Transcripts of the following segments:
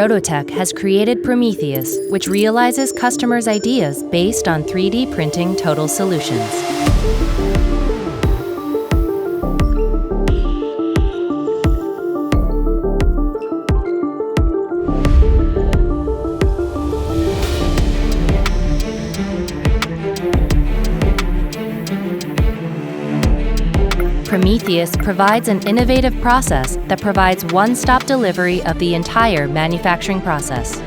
Prototech has created Prometheus, which realizes customers' ideas based on 3D printing total solutions. Prometheus provides an innovative process that provides one-stop delivery of the entire manufacturing process.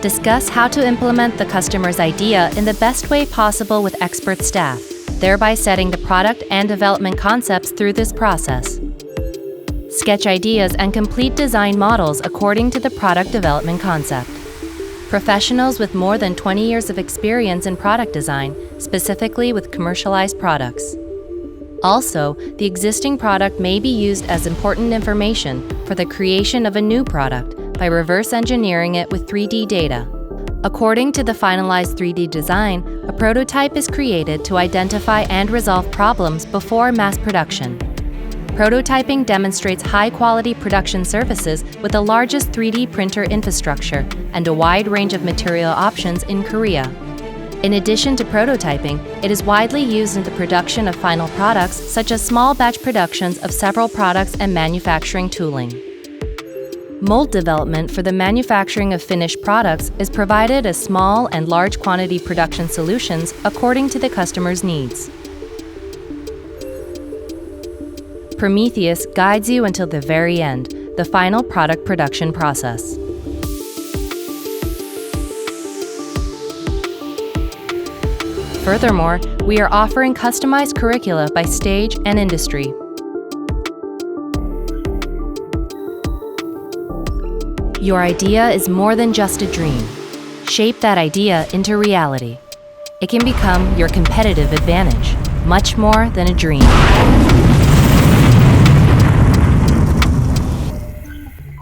Discuss how to implement the customer's idea in the best way possible with expert staff, thereby setting the product and development concepts through this process. Sketch ideas and complete design models according to the product development concept. Professionals with more than 20 years of experience in product design, specifically with commercialized products. Also, the existing product may be used as important information for the creation of a new product by reverse engineering it with 3D data. According to the finalized 3D design, a prototype is created to identify and resolve problems before mass production. Prototyping demonstrates high-quality production services with the largest 3D printer infrastructure and a wide range of material options in Korea. In addition to prototyping, it is widely used in the production of final products, such as small batch productions of several products and manufacturing tooling. Mold development for the manufacturing of finished products is provided as small and large quantity production solutions according to the customer's needs. Prometheus guides you until the very end, the final product production process. Furthermore, we are offering customized curricula by stage and industry. Your idea is more than just a dream. Shape that idea into reality. It can become your competitive advantage, much more than a dream.